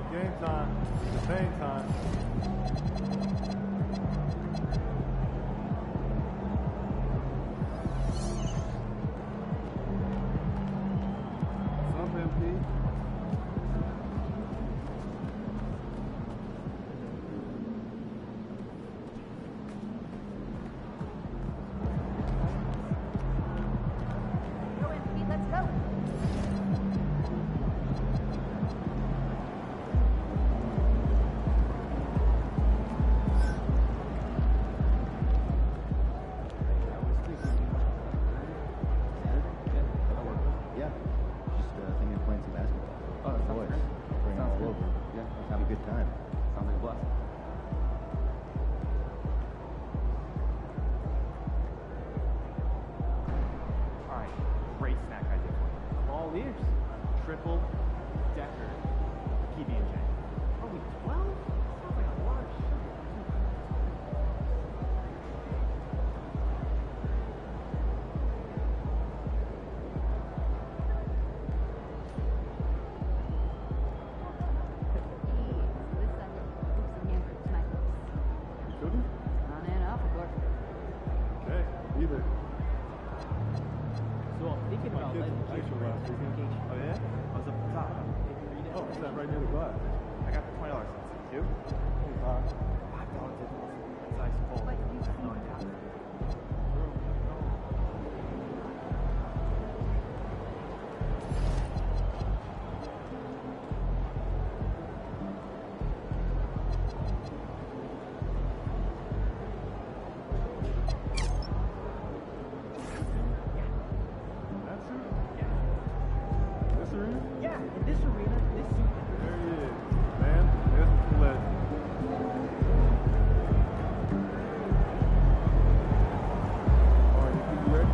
go. Game time. Campaign time. What's up, MP? Triple decker PB&J. Only 12? Sounds like a lot of sugar. Cooking? On and off, of course. Okay, either. So I'm thinking about letting the kids last weekend. Oh yeah? I was up at the top. Oh, it's that right near the glass. I got the $20 cents. You? $25. $5 difference. That's ice cold. But you That's no seem idea. Yeah, in this arena, this suit. There he is. Man, there's the legend. All right, you ready?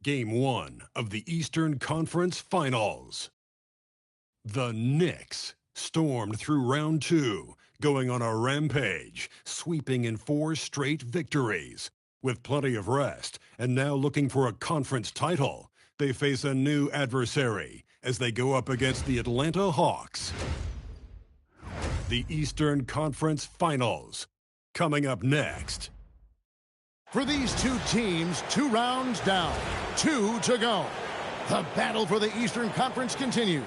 Game 1 of the Eastern Conference Finals. The Knicks stormed through round 2, going on a rampage, sweeping in 4 straight victories. With plenty of rest, and now looking for a conference title, they face a new adversary as they go up against the Atlanta Hawks. The Eastern Conference Finals, coming up next. For these two teams, 2 rounds down, 2 to go. The battle for the Eastern Conference continues.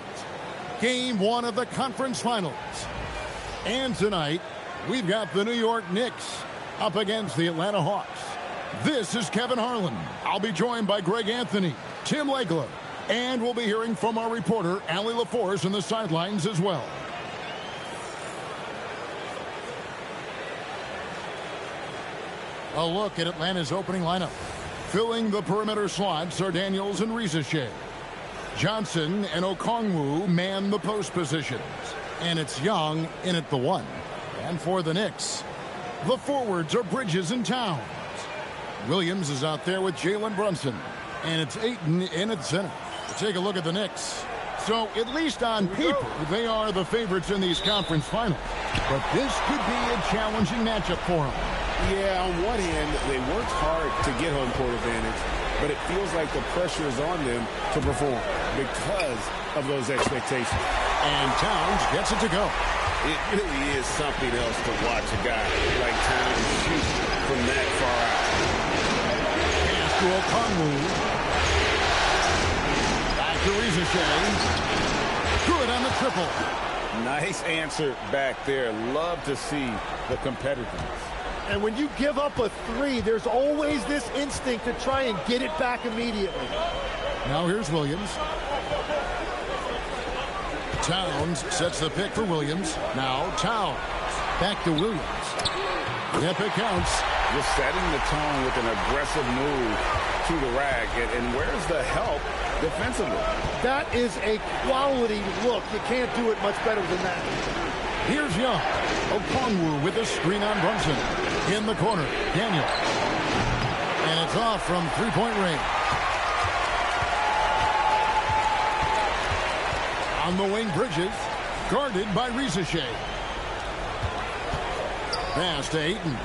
Game 1 of the conference finals. And tonight, we've got the New York Knicks up against the Atlanta Hawks. This is Kevin Harlan. I'll be joined by Greg Anthony, Tim Legler, and we'll be hearing from our reporter, Allie LaForce, in the sidelines as well. A look at Atlanta's opening lineup. Filling the perimeter slots are Daniels and Rizachet. Johnson and Okongwu man the post positions. And it's Young in at the 1. And for the Knicks, the forwards are Bridges and Towns. Williams is out there with Jalen Brunson. And it's Ayton in at center. Take a look at the Knicks. So, at least on paper, they are the favorites in these conference finals. But this could be a challenging matchup for them. Yeah, on one hand, they worked hard to get home court advantage. but it feels like the pressure is on them to perform because of those expectations. And Towns gets it to go. It really is something else to watch a guy like Towns shoot from that far out. Pass to Okongwu. Back to Ricochet. Good on the triple. Nice answer back there. Love to see the competitiveness. And when you give up a three, there's always this instinct to try and get it back immediately. Now here's Williams. Towns sets the pick for Williams. Now Towns. Back to Williams. Yep, it counts. Just setting the tone with an aggressive move to the rack. And where's the help defensively? That is a quality look. You can't do it much better than that. Here's Young. Okongwu with a screen on Brunson. In the corner, Daniel. And it's off from three-point range. On the wing, Bridges. Guarded by Ricochet. Pass to Ayton.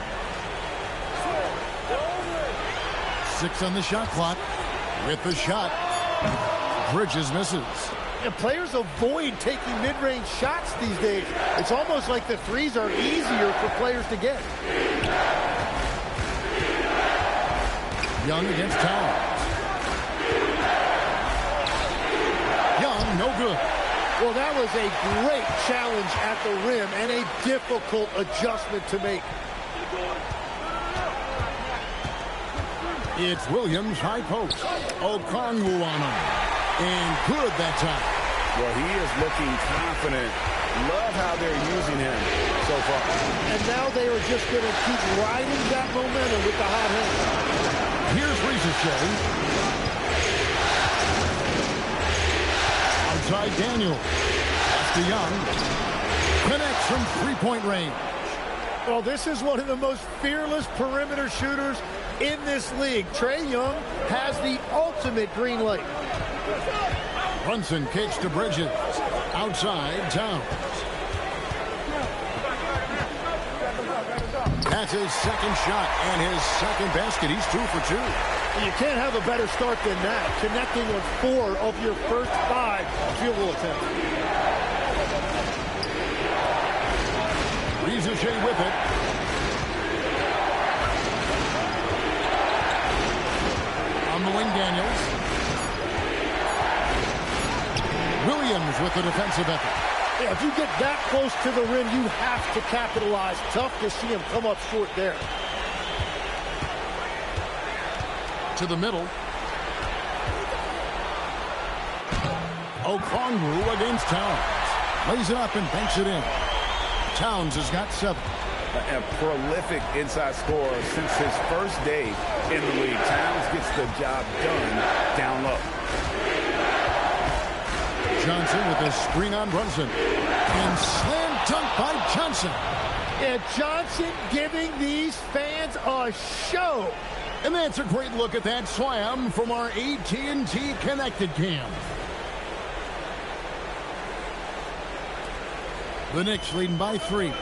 6 on the shot clock. With the shot, Bridges misses. And players avoid taking mid-range shots these days. It's almost like the threes are easier for players to get. Young against Towns. Young, no good. Well, that was a great challenge at the rim and a difficult adjustment to make. It's Williams, high post. Okongwu on him. And good that time. Well, he is looking confident. Love how they're using him so far. And now they are just going to keep riding that momentum with the hot hand. Here's Ricochet. Outside Daniel. That's to Young. Connects from three-point range. Well, this is one of the most fearless perimeter shooters in this league. Trae Young has the ultimate green light. Brunson kicks to Bridges. Outside, Towns. That's his second shot and his second basket. He's 2 for 2. You can't have a better start than that. Connecting on 4 of your first 5 field goal attempts. Ricochet with it. On the wing, Daniels. Williams with the defensive effort. Yeah, if you get that close to the rim, you have to capitalize. Tough to see him come up short there. To the middle. Okongwu against Towns. Lays it up and banks it in. Towns has got 7. A prolific inside scorer since his first day in the league. Towns gets the job done down low. Johnson with a screen on Brunson. And slam dunk by Johnson. And Johnson giving these fans a show. And that's a great look at that slam from our AT&T Connected Cam. The Knicks leading by 3.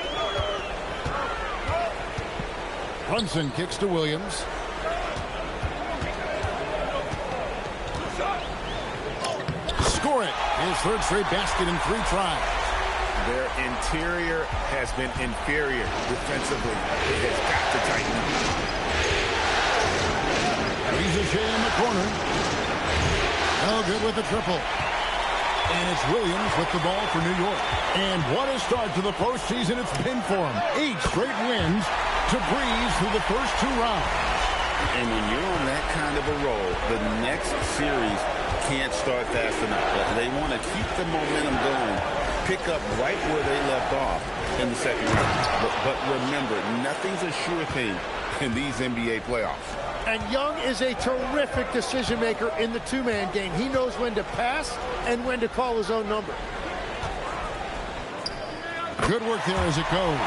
Brunson kicks to Williams. Score it. His third straight basket in 3 tries. Their interior has been inferior defensively. It has got to tighten up. Ricochet in the corner. No good with the triple. And it's Williams with the ball for New York. And what a start to the postseason it's been for him. 8 straight wins to breeze through the first 2 rounds. And when you're on that kind of a roll, the next series can't start fast enough. They want to keep the momentum going, pick up right where they left off in the second round. But remember, nothing's a sure thing in these NBA playoffs. And Young is a terrific decision maker in the 2-man game. He knows when to pass and when to call his own number. Good work there as it goes.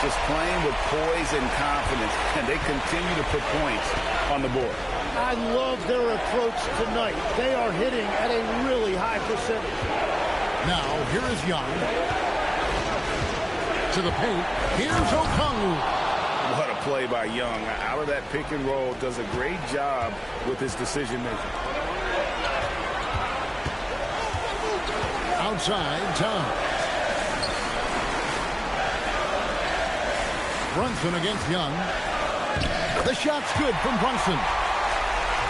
Just playing with poise and confidence, and they continue to put points on the board. I love their approach tonight. They are hitting at a really high percentage. Now, here is Young. To the paint. Here's Okongwu. What a play by Young. Out of that pick and roll, does a great job with his decision making. Outside, Towns. Brunson against Young. The shot's good from Brunson.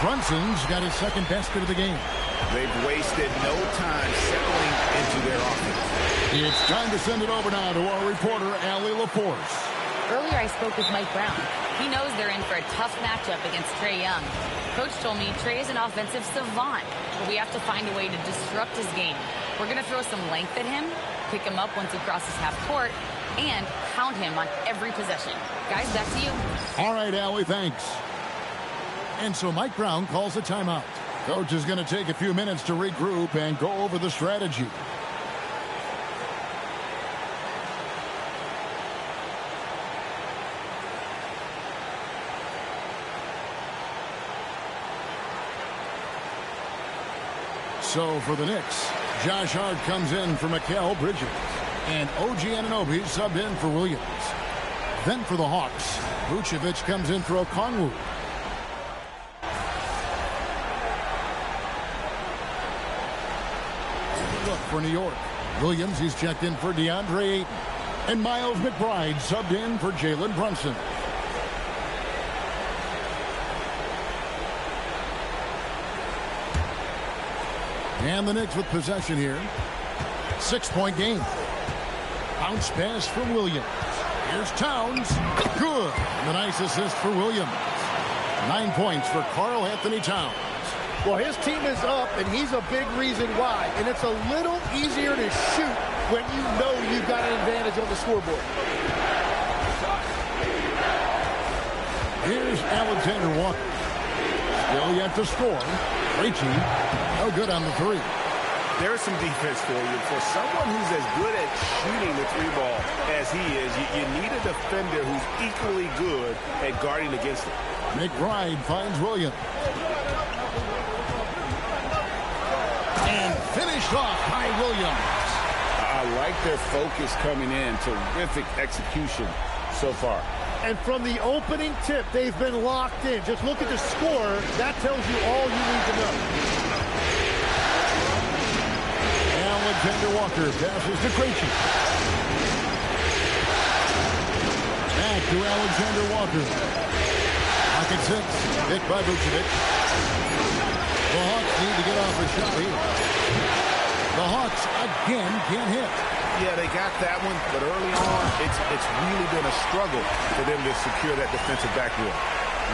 Brunson's got his second basket of the game. They've wasted no time settling into their offense. It's time to send it over now to our reporter, Allie LaForce. Earlier, I spoke with Mike Brown. He knows they're in for a tough matchup against Trae Young. Coach told me Trae is an offensive savant, but we have to find a way to disrupt his game. We're going to throw some length at him, pick him up once he crosses half court, and pound him on every possession. Guys, back to you. All right, Allie, thanks. And so Mike Brown calls a timeout. Coach is going to take a few minutes to regroup and go over the strategy. So for the Knicks, Josh Hart comes in for Mikal Bridges. And OG Anunoby subbed in for Williams. Then for the Hawks, Vucevic comes in for Okongwu. Look for New York. Williams, he's checked in for DeAndre Ayton. And Miles McBride subbed in for Jalen Brunson. And the Knicks with possession here. 6-point game. Bounce pass from Williams. Here's Towns. Good. The nice assist for Williams. 9 points for Karl Anthony Towns. Well, his team is up, and he's a big reason why. And it's a little easier to shoot when you know you've got an advantage on the scoreboard. Here's Alexander Walker. Still yet to score. Krejci, no good on the three. There's some defense for you. For someone who's as good at shooting the three ball as he is, you need a defender who's equally good at guarding against it. McBride finds Williams. And finished off by Williams. I like their focus coming in. Terrific execution so far. And from the opening tip, they've been locked in. Just look at the score. That tells you all you need to know. Alexander Walker passes to Krejci. Back to Alexander Walker. Pocket 6. Hit by Vucevic. The Hawks need to get off a shot here. The Hawks again can't hit. Yeah, they got that one, but early on, it's really been a struggle for them to secure that defensive backboard.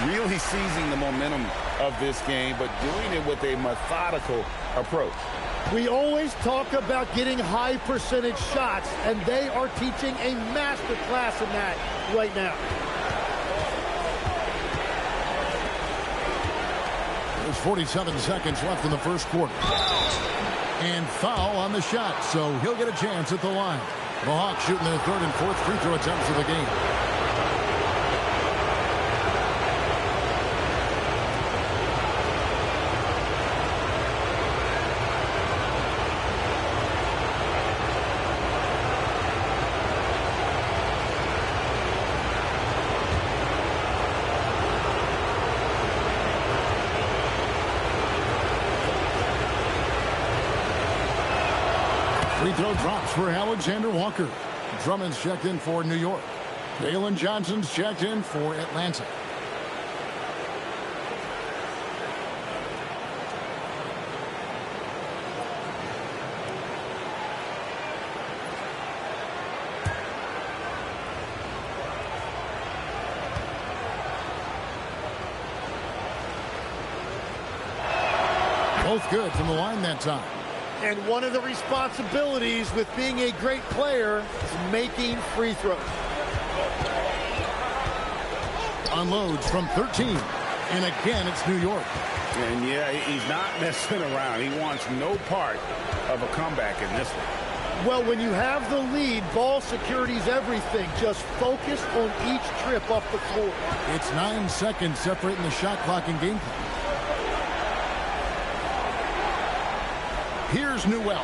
Really seizing the momentum of this game, but doing it with a methodical approach. We always talk about getting high percentage shots, and they are teaching a master class in that right now. There's 47 seconds left in the first quarter. And foul on the shot, so he'll get a chance at the line. The Hawks shooting their third and fourth free throw attempts of the game. Free throw drops for Alexander Walker. Drummond's checked in for New York. Jalen Johnson's checked in for Atlanta. Both good from the line that time. And one of the responsibilities with being a great player is making free throws. Unloads from 13. And again, it's New York. And yeah, he's not messing around. He wants no part of a comeback in this one. Well, when you have the lead, ball security is everything. Just focus on each trip up the floor. It's 9 seconds separating the shot clock and game clock. Here's Newell.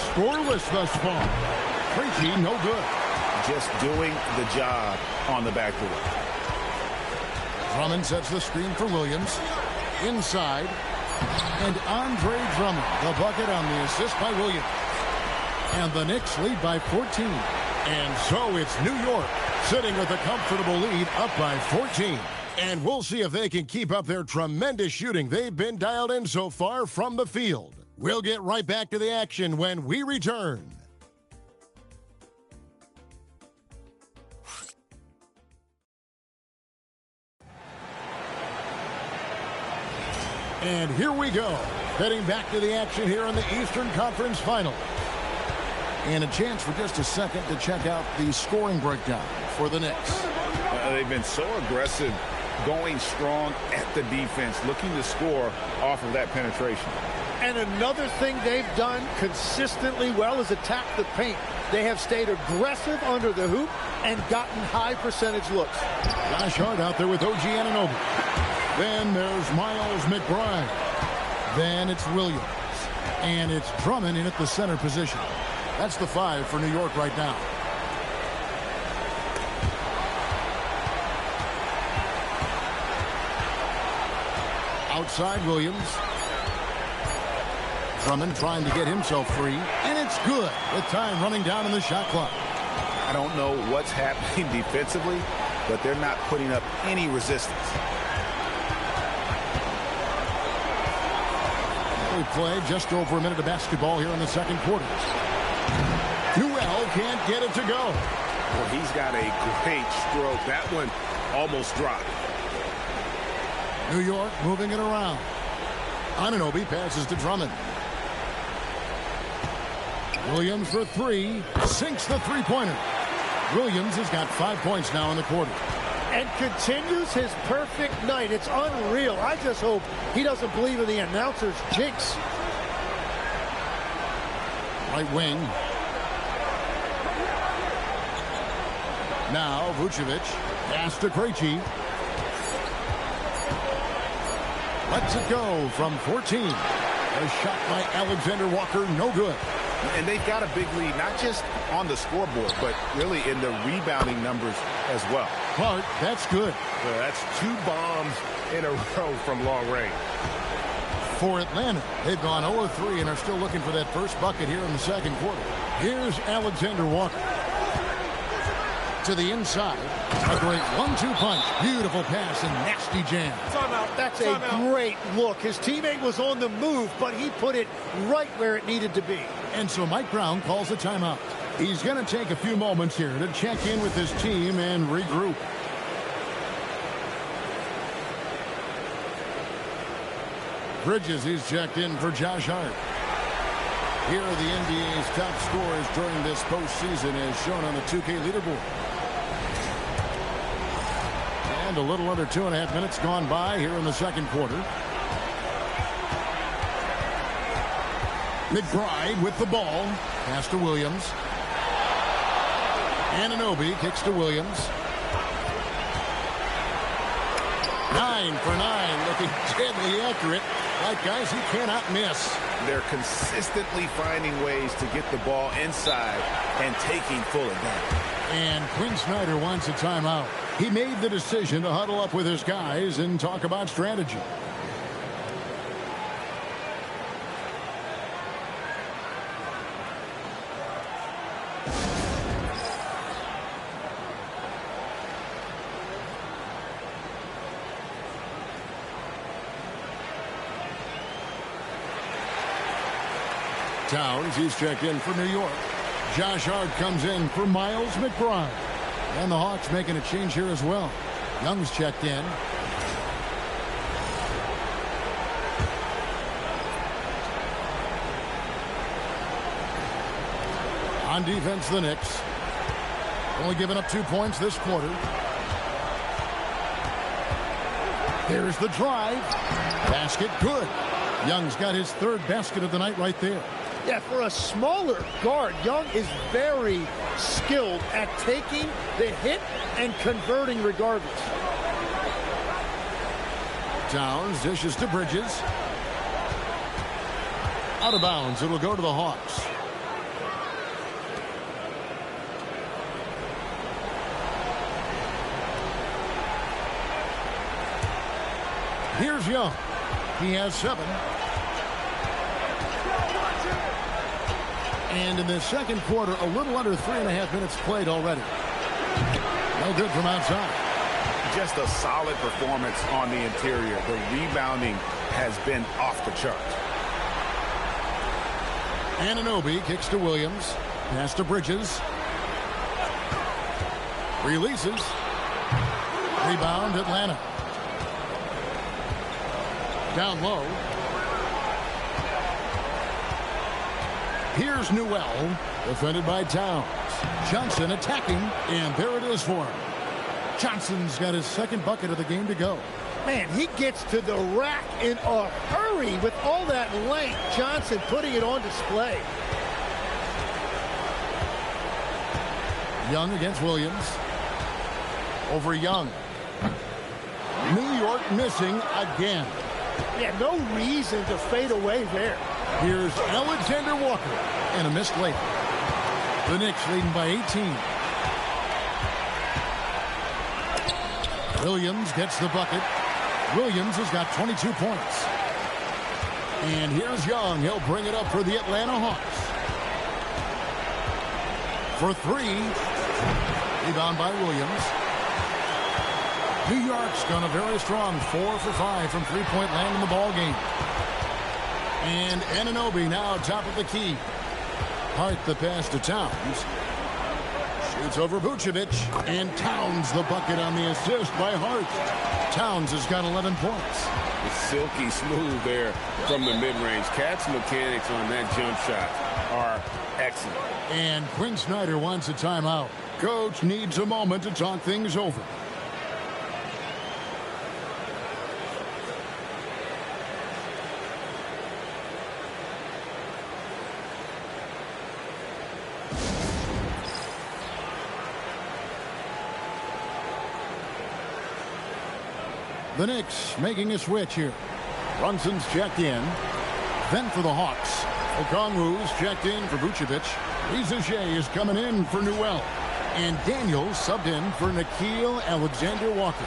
Scoreless thus far. Krejci, no good. just doing the job on the backboard. Drummond sets the screen for Williams. Inside. And Andre Drummond, the bucket on the assist by Williams. And the Knicks lead by 14. And so it's New York sitting with a comfortable lead up by 14. And we'll see if they can keep up their tremendous shooting they've been dialed in so far from the field. We'll get right back to the action when we return. And here we go. Heading back to the action here in the Eastern Conference Final. And a chance for just a second to check out the scoring breakdown for the Knicks. They've been so aggressive, going strong at the defense, looking to score off of that penetration. And another thing they've done consistently well is attack the paint. They have stayed aggressive under the hoop and gotten high percentage looks. Josh Hart out there with OG Anunoby. Then there's Miles McBride. Then it's Williams. And it's Drummond in at the center position. That's the 5 for New York right now. Outside Williams. Drummond trying to get himself free. And it's good with time running down in the shot clock. I don't know what's happening defensively, but they're not putting up any resistance. We played just over a minute of basketball here in the second quarter. Newell can't get it to go. Well, he's got a great stroke. That one almost dropped. New York moving it around. Anunoby passes to Drummond. Williams for 3. Sinks the three-pointer. Williams has got 5 points now in the quarter. And continues his perfect night. It's unreal. I just hope he doesn't believe in the announcer's jinx. Right wing. Now Vucevic. Pass to Krejci. Lets it go from 14. A shot by Alexander Walker, no good. And they've got a big lead, not just on the scoreboard, but really in the rebounding numbers as well. Clark, that's good. Well, that's 2 bombs in a row from long range. For Atlanta, they've gone 0-3 and are still looking for that first bucket here in the second quarter. Here's Alexander Walker. To the inside. A great 1-2 punch. Beautiful pass and nasty jam. That's a great look. His teammate was on the move, but he put it right where it needed to be. And so Mike Brown calls a timeout. He's going to take a few moments here to check in with his team and regroup. Bridges is checked in for Josh Hart. Here are the NBA's top scorers during this postseason as shown on the 2K leaderboard. And a little under 2.5 minutes gone by here in the second quarter. McBride with the ball. Pass to Williams. Anunoby kicks to Williams. 9 for 9, looking deadly accurate. Like guys he cannot miss. They're consistently finding ways to get the ball inside and taking full advantage. And Quinn Snyder wants a timeout. He made the decision to huddle up with his guys and talk about strategy. Towns, he's checked in for New York. Josh Hart comes in for Miles McBride. And the Hawks making a change here as well. Young's checked in. On defense, the Knicks. Only giving up 2 points this quarter. Here's the drive. Basket good. Young's got his 3rd basket of the night right there. Yeah, for a smaller guard, Young is very skilled at taking the hit and converting regardless. Towns dishes to Bridges. Out of bounds. It'll go to the Hawks. Here's Young. He has 7. And in the second quarter, a little under 3.5 minutes played already. No good from outside. Just a solid performance on the interior. The rebounding has been off the charts. Anunoby kicks to Williams. Pass to Bridges. Releases. Rebound, Atlanta. Down low. Here's Newell, defended by Towns. Johnson attacking, and there it is for him. Johnson's got his second bucket of the game to go. Man, he gets to the rack in a hurry with all that length. Johnson putting it on display. Young against Williams. Over Young. New York missing again. Yeah, no reason to fade away there. Here's Alexander Walker and a missed layup. The Knicks leading by 18. Williams gets the bucket. Williams has got 22 points. And here's Young. He'll bring it up for the Atlanta Hawks. For 3. Rebound by Williams. New York's gone a very strong 4 for 5 from three-point land in the ball game. And Anunoby now top of the key. Hart the pass to Towns. Shoots over Vucevic. And Towns the bucket on the assist by Hart. Towns has got 11 points. It's silky smooth there from the mid-range. Cat's mechanics on that jump shot are excellent. And Quinn Snyder wants a timeout. Coach needs a moment to talk things over. The Knicks making a switch here. Brunson's checked in. Then for the Hawks. Okongwu's checked in for Vucevic. Rizache is coming in for Newell. And Daniels subbed in for Nickeil Alexander-Walker.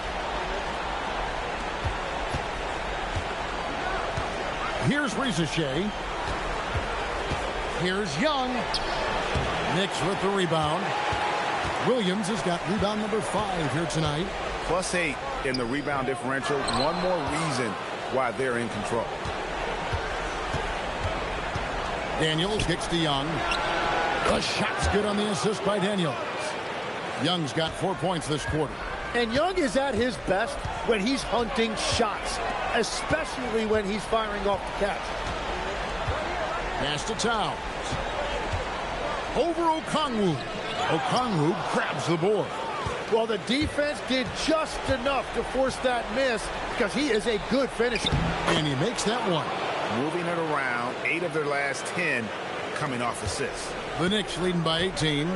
Here's Rizache. Here's Young. Knicks with the rebound. Williams has got rebound number 5 here tonight. +8 in the rebound differential. One more reason why they're in control. Daniels kicks to Young. The shot's good on the assist by Daniels. Young's got 4 points this quarter. And Young is at his best when he's hunting shots, especially when he's firing off the catch. Pass to Towns. Over Okongwu. Okongwu grabs the board. Well, the defense did just enough to force that miss because he is a good finisher. And he makes that one. Moving it around, 8 of their last 10 coming off assists. The Knicks leading by 18.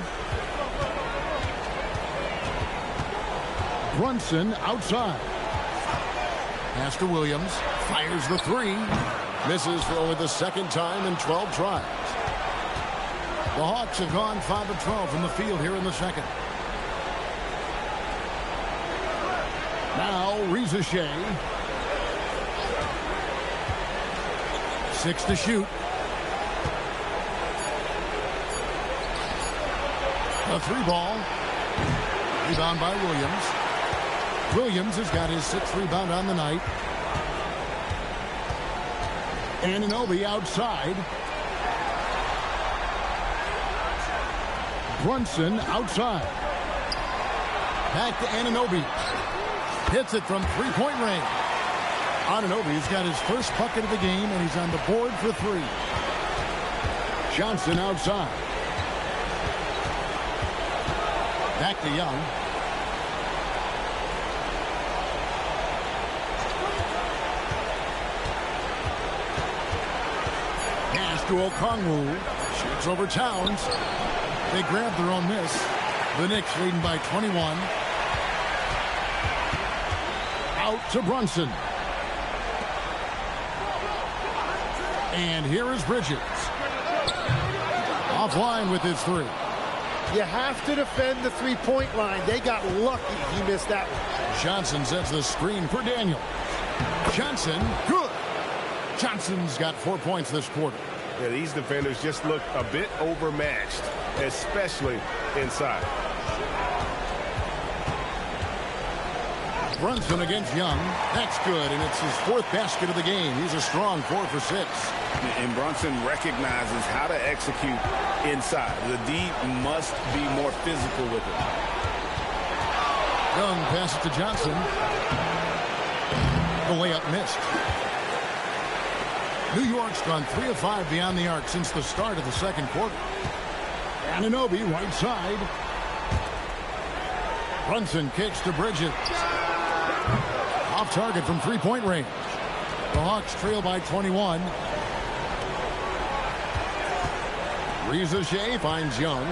Brunson outside. Pass to Williams. Fires the 3. Misses for only the second time in 12 tries. The Hawks have gone 5 of 12 from the field here in the second. Now Rizache. 6 to shoot. A 3 ball. Rebound by Williams. Williams has got his 6th rebound on the night. Anunoby outside. Brunson outside. Back to Anunoby. Hits it from three-point range. Anunoby's got his first bucket of the game, and he's on the board for 3. Johnson outside. Back to Young. Pass to Okongwu. Shoots over Towns. They grab their own miss. The Knicks leading by 21. Out to Brunson. And here is Bridges. Offline with his 3. You have to defend the three-point line. They got lucky he missed that one. Johnson sets the screen for Daniel. Johnson, good. Johnson's got 4 points this quarter. Yeah, these defenders just look a bit overmatched, especially inside. Brunson against Young. That's good, and it's his 4th basket of the game. He's a strong 4 for 6. And Brunson recognizes how to execute inside. The D must be more physical with it. Young passes to Johnson. The layup missed. New York's gone 3 of 5 beyond the arc since the start of the second quarter. Anunoby, right side. Brunson kicks to Bridges. Off target from 3-point range. The Hawks trail by 21. Reza Shea finds Young.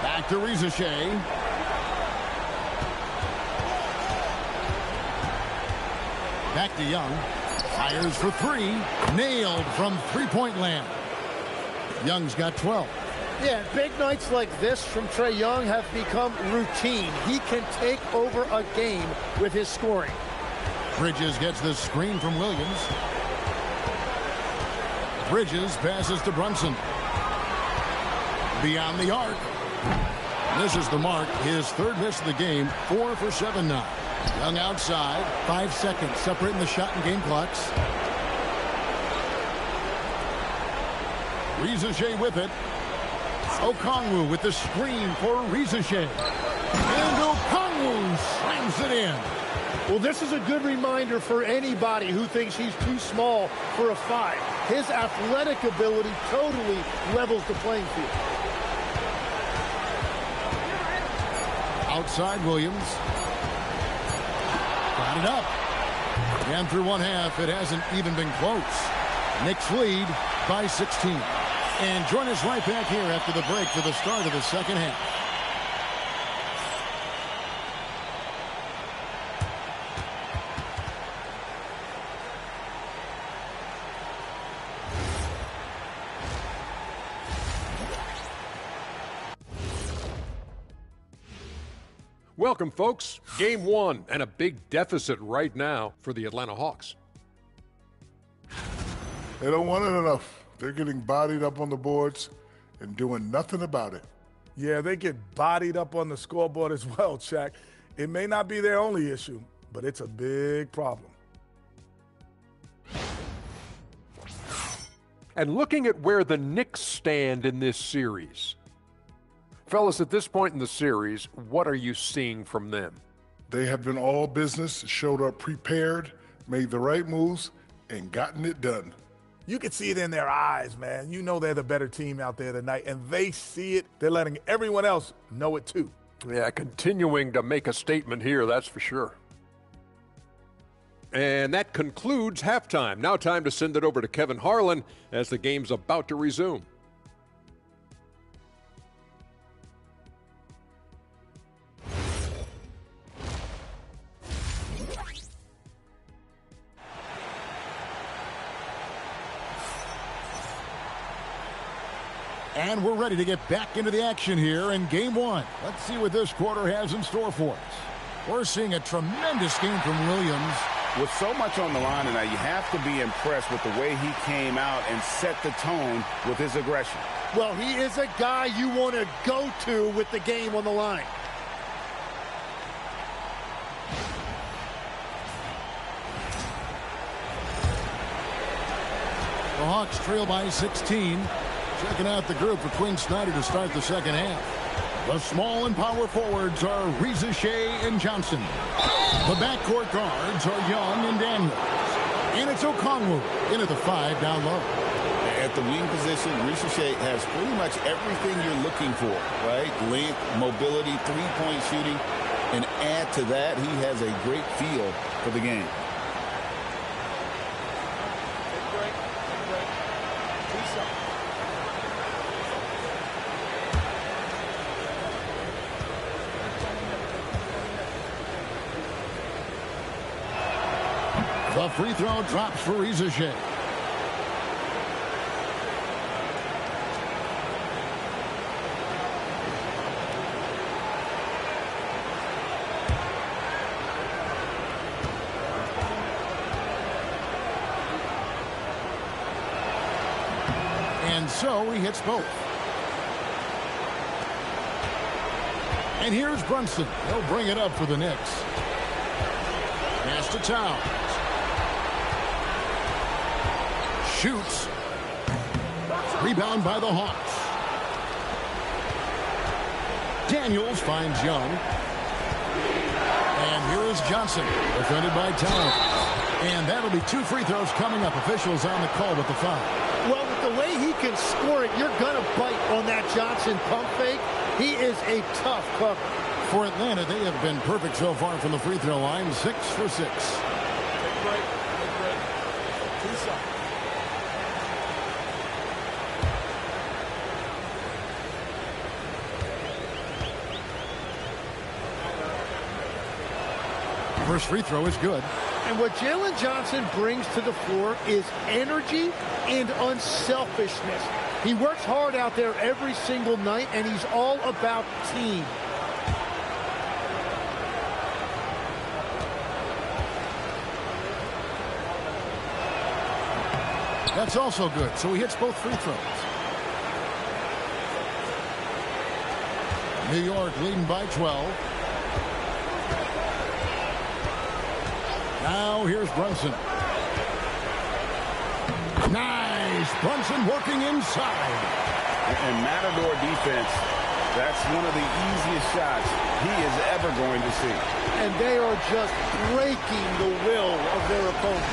Back to Reza Shea. Back to Young. Fires for 3. Nailed from 3-point land. Young's got 12. Yeah, big nights like this from Trae Young have become routine. He can take over a game with his scoring. Bridges gets the screen from Williams. Bridges passes to Brunson. Beyond the arc. Misses the mark. His 3rd miss of the game. 4 for 7 now. Young outside. 5 seconds separating the shot and game clocks. Reza Shea with it. Okongwu with the screen for Reza Shea. And Okongwu slams it in. Well, this is a good reminder for anybody who thinks he's too small for a 5. His athletic ability totally levels the playing field. Outside Williams. Got it up. And through 1 half, it hasn't even been close. Knicks lead by 16. And join us right back here after the break for the start of the second half. Welcome, folks. Game 1 and a big deficit right now for the Atlanta Hawks. They don't want it enough. They're getting bodied up on the boards and doing nothing about it. Yeah, they get bodied up on the scoreboard as well, Shaq. It may not be their only issue, but it's a big problem. And looking at where the Knicks stand in this series. Fellas, at this point in the series, what are you seeing from them? They have been all business, showed up prepared, made the right moves, and gotten it done. You can see it in their eyes, man. You know they're the better team out there tonight, and they see it. They're letting everyone else know it too. Yeah, continuing to make a statement here, that's for sure. And that concludes halftime. Now time to send it over to Kevin Harlan as the game's about to resume. And we're ready to get back into the action here in Game 1. Let's see what this quarter has in store for us. We're seeing a tremendous game from Williams. With so much on the line tonight, you have to be impressed with the way he came out and set the tone with his aggression. Well, he is a guy you want to go to with the game on the line. The Hawks trail by 16. Checking out the group for Quinn Snyder to start the second half. The small and power forwards are Reza Shea and Johnson. The backcourt guards are Young and Daniels. And it's Okongwu into the 5 down low. At the wing position, Reza Shea has pretty much everything you're looking for, right? Length, mobility, three-point shooting. And add to that, he has a great feel for the game. The free throw drops for Reza Shea. And so he hits both. And here's Brunson. He'll bring it up for the Knicks. Pass to Towns. Shoots. Rebound by the Hawks. Daniels finds Young. And here is Johnson, defended by Towns. And that'll be 2 free throws coming up. Officials on the call with the foul. Well, with the way he can score it, you're going to bite on that Johnson pump fake. He is a tough cover. For Atlanta, they have been perfect so far from the free throw line, 6 for 6. Take break. 2 seconds. First free throw is good. And what Jalen Johnson brings to the floor is energy and unselfishness. He works hard out there every single night, and he's all about team. That's also good, so he hits both free throws. New York leading by 12. Now here's Brunson. Nice! Brunson working inside. And Matador defense, that's one of the easiest shots he is ever going to see. And they are just breaking the will of their opponent.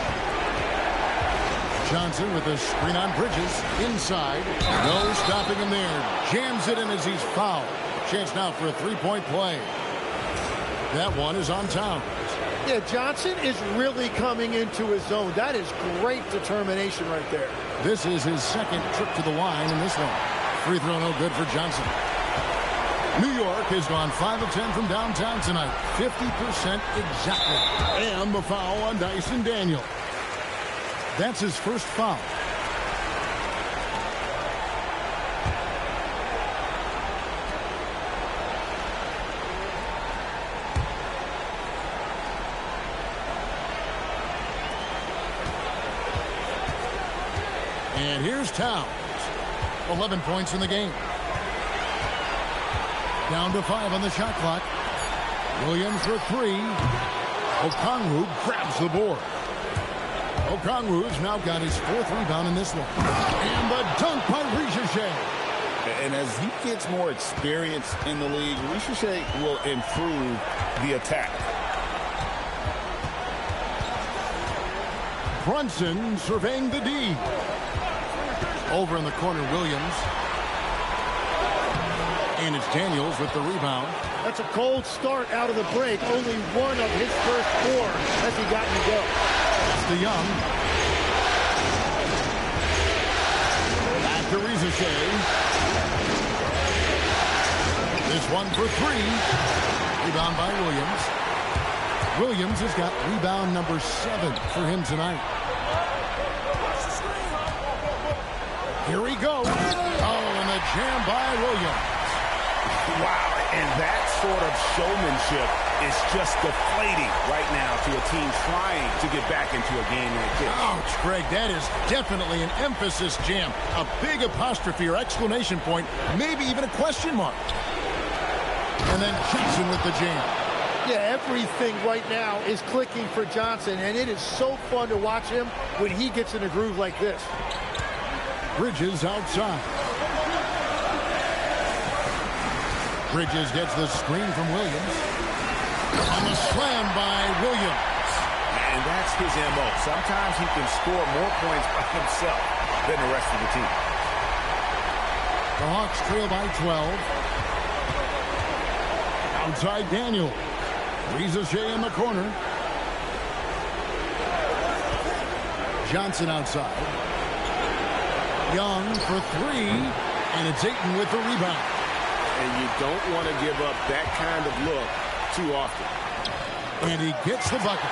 Johnson with a screen on Bridges. Inside. No stopping him there. Jams it in as he's fouled. Chance now for a three-point play. That one is on Towns. Yeah, Johnson is really coming into his zone. That is great determination right there. This is his second trip to the line in this one. Free throw no good for Johnson. New York has gone 5 of 10 from downtown tonight. 50% exactly. And the foul on Dyson Daniel. That's his first foul. And here's Towns. 11 points in the game. Down to 5 on the shot clock. Williams for 3. Okongwu grabs the board. Okongwu's now got his 4th rebound in this one. And the dunk by Ricochet. And as he gets more experience in the league, Ricochet will improve the attack. Brunson surveying the D. Over in the corner, Williams. And it's Daniels with the rebound. That's a cold start out of the break. Only one of his first 4 has he gotten to go. That's the Young. Back to Ricochet. This one for 3. Rebound by Williams. Williams has got rebound number 7 for him tonight. Here he goes. Oh, and a jam by Williams. Wow, and that sort of showmanship is just deflating right now to a team trying to get back into a game like this. Ouch, Greg, that is definitely an emphasis jam. A big apostrophe or exclamation point, maybe even a question mark. And then Johnson with the jam. Yeah, everything right now is clicking for Johnson, and it is so fun to watch him when he gets in a groove like this. Bridges outside. Bridges gets the screen from Williams. And the slam by Williams. And that's his MO. Sometimes he can score more points by himself than the rest of the team. The Hawks trail by 12. Outside Daniel. Ricochet in the corner. Johnson outside. Young for 3. And it's Ayton with the rebound. And you don't want to give up that kind of look too often. And he gets the bucket.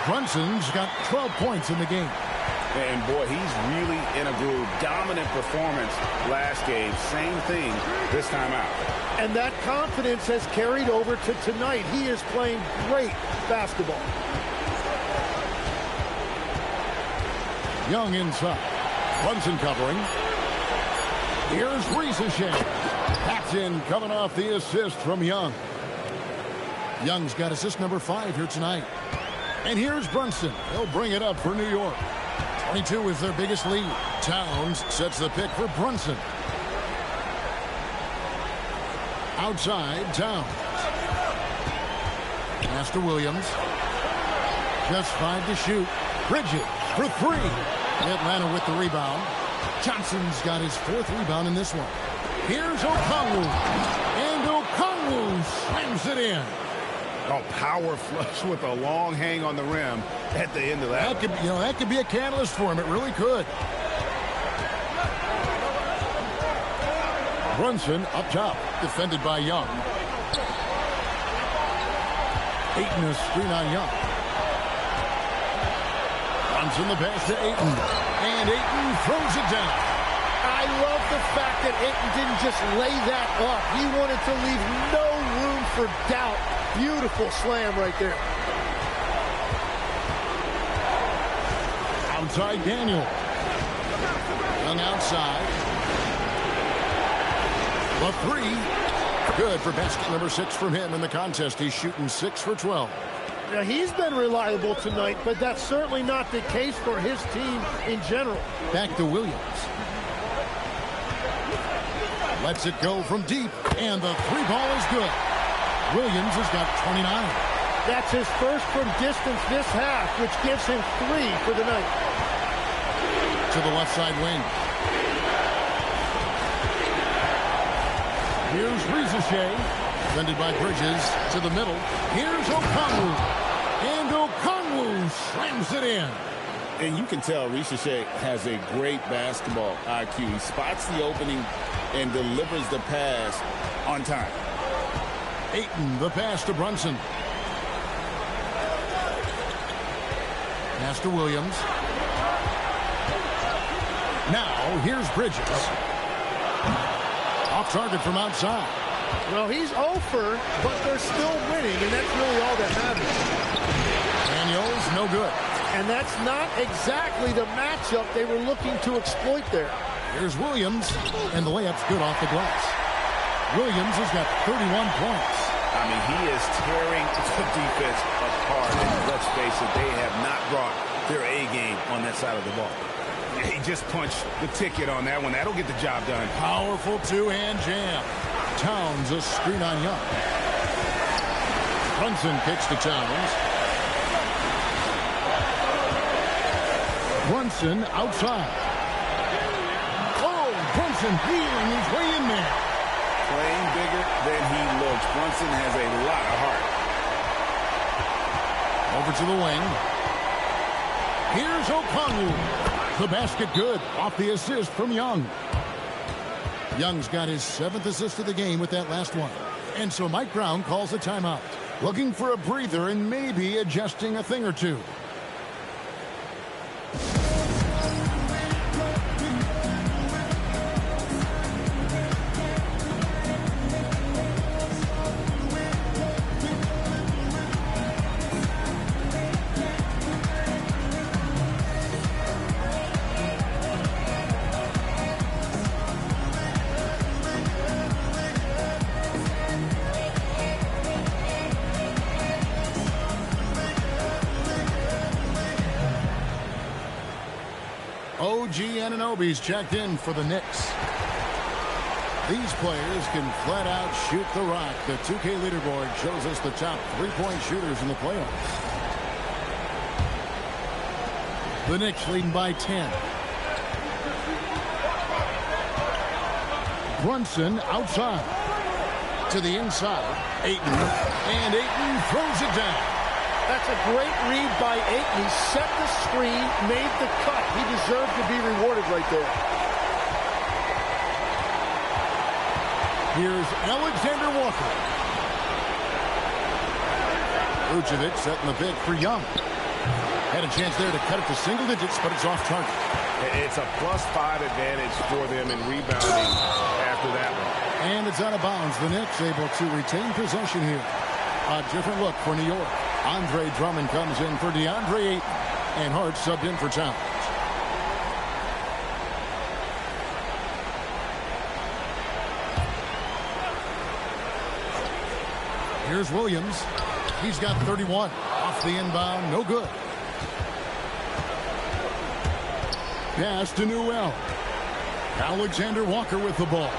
Brunson's got 12 points in the game. And boy, he's really in a groove. Dominant performance last game. Same thing this time out. And that confidence has carried over to tonight. He is playing great basketball. Young inside. Brunson covering. Here's Rieseshay. That's in, coming off the assist from Young. Young's got assist number 5 here tonight. And here's Brunson. He'll bring it up for New York. 22 is their biggest lead. Towns sets the pick for Brunson. Outside, Towns. Pass to Williams. Just 5 to shoot. Bridges for 3. Atlanta with the rebound. Johnson's got his 4th rebound in this one. Here's Okongwu. And Okongwu slams it in. Oh, power flush with a long hang on the rim at the end of that. That could be a catalyst for him. It really could. Brunson up top, defended by Young. Ayton a screen on Young. Brunson the pass to Ayton. And Ayton throws it down. I love the fact that Ayton didn't just lay that up. He wanted to leave no room for doubt. Beautiful slam right there. Outside Daniel. Young outside. The 3. Good for basket number 6 from him in the contest. He's shooting 6 for 12. Now, he's been reliable tonight, but that's certainly not the case for his team in general. Back to Williams. Lets it go from deep, and the 3 ball is good. Williams has got 29. That's his first from distance this half, which gives him 3 for the night. To the left side wing. Here's Rieseshay, defended by Bridges, to the middle. Here's Okongwu, and Okongwu slams it in. And you can tell Rieseshay has a great basketball IQ. He spots the opening and delivers the pass on time. Ayton, the pass to Brunson. Pass to Williams. Now, here's Bridges. Off target from outside. Well, he's over, but they're still winning, and that's really all that matters. Daniels, no good. And that's not exactly the matchup they were looking to exploit there. Here's Williams, and the layup's good off the glass. Williams has got 31 points. I mean, he is tearing the defense apart. And let's face it, they have not brought their A game on that side of the ball. He just punched the ticket on that one. That'll get the job done. Powerful 2-hand jam. Towns a screen on Young. Brunson kicks to Towns. Brunson outside. Oh, Brunson healing his way in there. Playing bigger than he looks. Brunson has a lot of heart. Over to the wing. Here's Okongwu. The basket good. Off the assist from Young. Young's got his 7th assist of the game with that last one. And so Mike Brown calls a timeout. Looking for a breather and maybe adjusting a thing or two. OG Anunoby's checked in for the Knicks. These players can flat out shoot the rock. The 2K leaderboard shows us the top 3-point shooters in the playoffs. The Knicks leading by 10. Brunson outside. To the inside. Ayton. And Ayton throws it down. That's a great read by Ayton. He set the screen, made the cut. He deserved to be rewarded right there. Here's Alexander Walker. Vucevic setting the pick for Young. Had a chance there to cut it to single digits, but it's off target. It's a +5 advantage for them in rebounding after that one. And it's out of bounds. The Knicks able to retain possession here. A different look for New York. Andre Drummond comes in for DeAndre Ayton. And Hart subbed in for Towns. Here's Williams. He's got 31. Off the inbound, no good. Pass to Newell. Alexander Walker with the ball.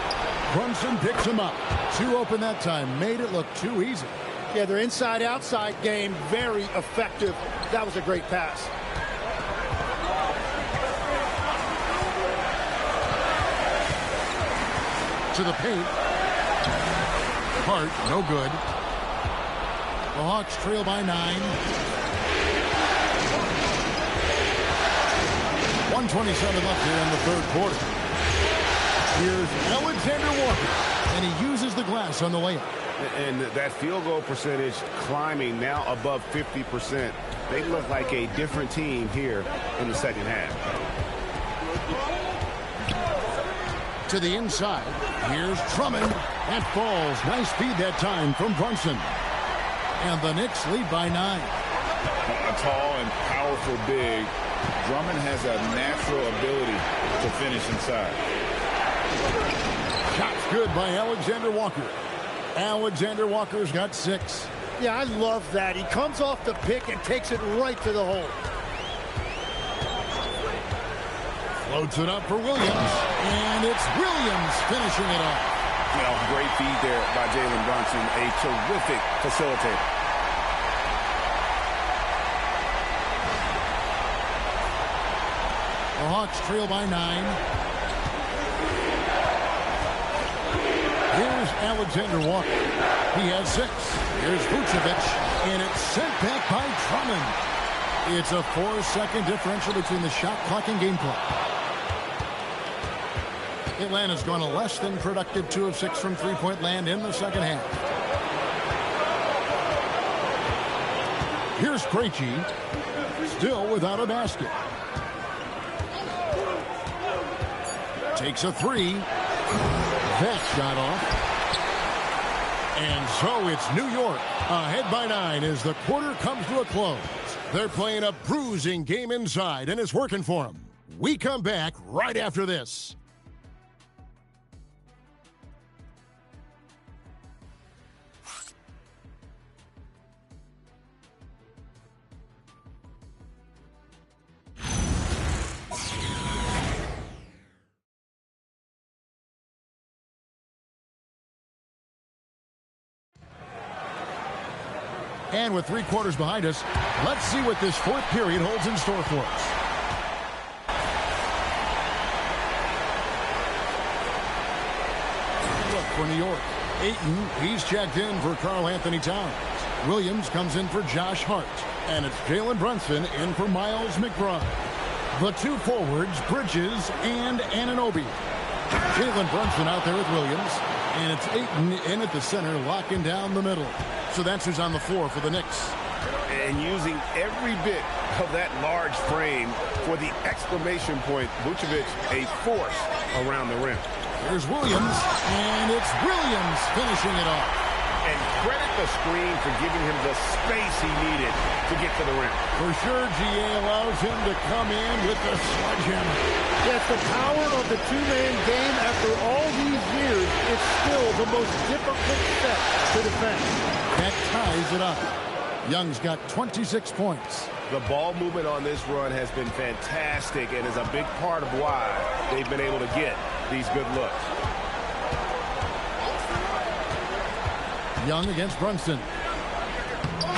Brunson picks him up. Too open that time. Made it look too easy. Yeah, their inside-outside game, very effective. That was a great pass. To the paint. Hart, no good. The Hawks trail by 9. 1:27 left here in the third quarter. Here's Alexander Walker, and he uses the glass on the layup. And that field goal percentage climbing now above 50%. They look like a different team here in the second half. To the inside. Here's Drummond. That falls. Nice feed that time from Brunson. And the Knicks lead by 9. A tall and powerful big. Drummond has a natural ability to finish inside. Shot's good by Alexander Walker. Alexander Walker's got 6. Yeah, I love that. He comes off the pick and takes it right to the hole. Floats it up for Williams. And it's Williams finishing it off. Well, great feed there by Jalen Brunson. A terrific facilitator. The Hawks trail by 9. Here's Alexander Walker. He has 6. Here's Vucevic, and it's sent back by Drummond. It's a 4-second differential between the shot clock and game clock. Atlanta's gone a less than productive 2 of 6 from three-point land in the second half. Here's Krejci, still without a basket. Takes a 3. That shot off. And so it's New York ahead by 9 as the quarter comes to a close. They're playing a bruising game inside, and it's working for them. We come back right after this. And with 3 quarters behind us, let's see what this fourth period holds in store for us. Look for New York. Ayton, he's checked in for Karl Anthony Towns. Williams comes in for Josh Hart. And it's Jalen Brunson in for Miles McBride. The 2 forwards, Bridges and Anunoby. Jalen Brunson out there with Williams. And it's Ayton in at the center, locking down the middle. So that's who's on the floor for the Knicks. And using every bit of that large frame for the exclamation point, Vucevic, a force around the rim. Here's Williams, and it's Williams finishing it off. And credit the screen for giving him the space he needed to get to the rim. For sure, GA allows him to come in with the sledgehammer. Yes, the power of the two-man game after all these years is still the most difficult set to defend. That ties it up. Young's got 26 points. The ball movement on this run has been fantastic and is a big part of why they've been able to get these good looks. Young against Brunson.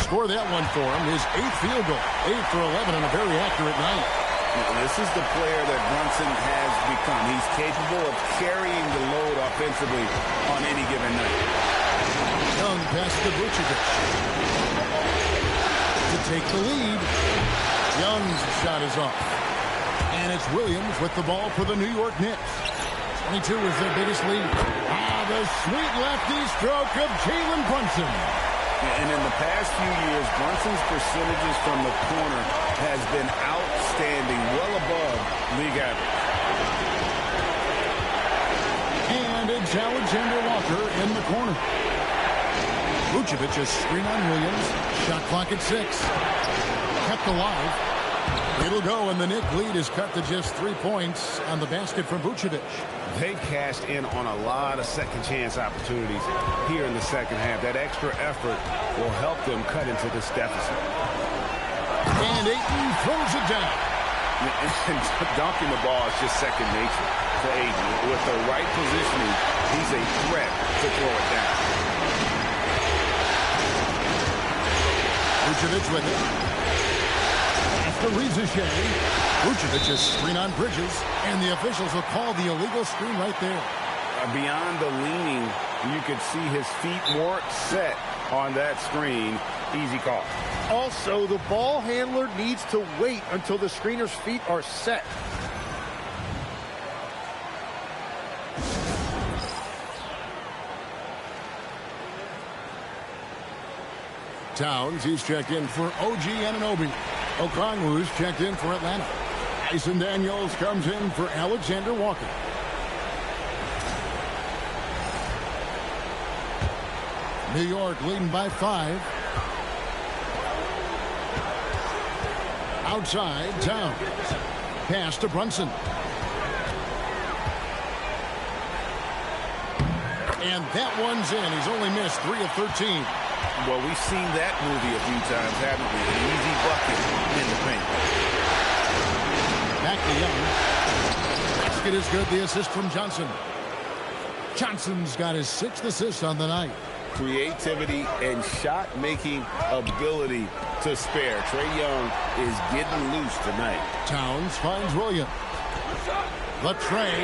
Score that one for him. His 8th field goal. 8 for 11 on a very accurate night. This is the player that Brunson has become. He's capable of carrying the load offensively on any given night. Young passes to Vucevic. To take the lead. Young's shot is off. And it's Williams with the ball for the New York Knicks. 22 is their biggest lead. The sweet lefty stroke of Jalen Brunson. And in the past few years, Brunson's percentages from the corner has been outstanding, well above league average. And it's Alexander Walker in the corner. Vucevic a screen on Williams. Shot clock at 6. Kept alive. It'll go, and the Knick lead is cut to just 3 points on the basket from Vucevic. They've cashed in on a lot of second chance opportunities here in the second half. That extra effort will help them cut into this deficit. And Ayton throws it down. And dunking the ball is just second nature to Ayton. With the right positioning, he's a threat to throw it down. Vucevic with it. After Shea. Vucevic is screen on Bridges, and the officials will call the illegal screen right there. Beyond the leaning, you could see his feet weren't set on that screen. Easy call. Also, the ball handler needs to wait until the screener's feet are set. Towns, he's checked in for OG Anunoby. Okongwu's checked in for Atlanta. Dyson Daniels comes in for Alexander Walker. New York leading by 5. Outside, Towns. Pass to Brunson. And that one's in. He's only missed 3 of 13. Well, we've seen that movie a few times, haven't we? An easy bucket in the paint. Back to Young. Basket is good. The assist from Johnson. Johnson's got his 6th assist on the night. Creativity and shot-making ability to spare. Trae Young is getting loose tonight. Towns finds Williams. The Trae.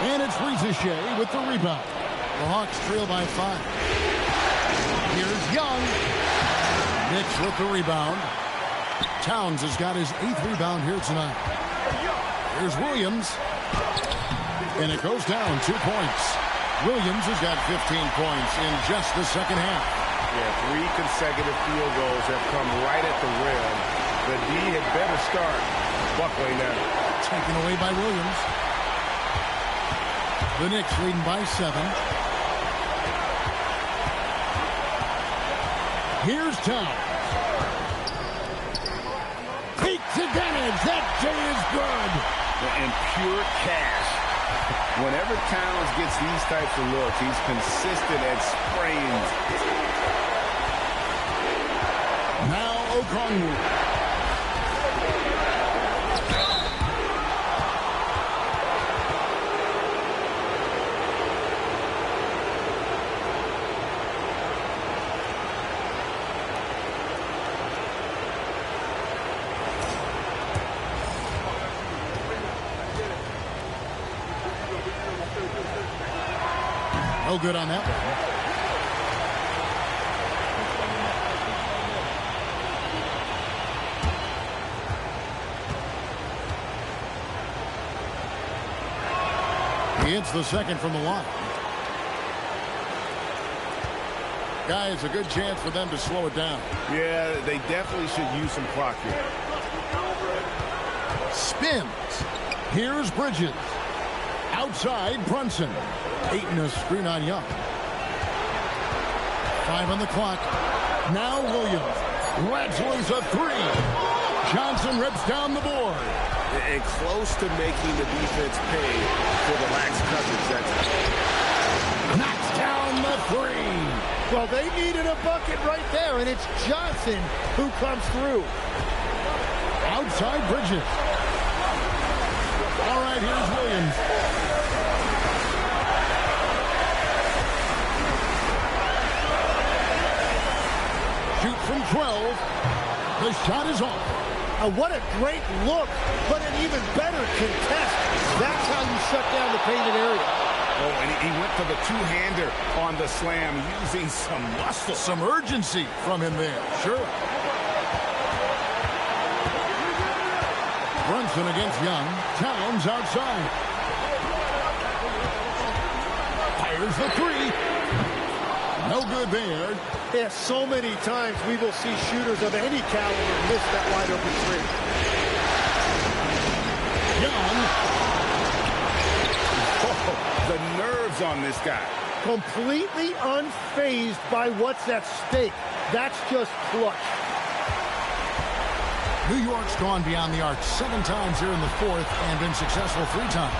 And it's Shea with the rebound. The Hawks trail by 5. Here's Young. Knicks with the rebound. Towns has got his 8th rebound here tonight. Here's Williams. And it goes down 2 points. Williams has got 15 points in just the second half. Yeah, 3 consecutive field goals have come right at the rim. The D had better start buckling now. Taken away by Williams. The Knicks leading by 7. Here's Towns. Takes advantage. That J is good. And pure cash. Whenever Towns gets these types of looks, he's consistent at sprains. Now Okongwu. No good on that one. He hits the second from the line. Guys, a good chance for them to slow it down. Yeah, they definitely should use some clock here. Spins. Here's Bridges. Outside, Brunson. Ayton a screen on Young. 5 on the clock. Now Williams. Let's lose a 3. Johnson rips down the board. And close to making the defense pay for the lax coverage. That's knocks down the 3. Well, they needed a bucket right there, and it's Johnson who comes through. Outside Bridges. All right, here's Williams. Shoot from 12. The shot is off. What a great look, but an even better contest. That's how you shut down the painted area. Oh, and he went for the two-hander on the slam, using some muscle. Some urgency from him there. Sure. Brunson against Young. Towns outside. Fires the 3. No good there. Yeah, so many times we will see shooters of any caliber miss that wide open 3. Young. Oh, the nerves on this guy. Completely unfazed by what's at stake. That's just clutch. New York's gone beyond the arc 7 times here in the fourth and been successful 3 times.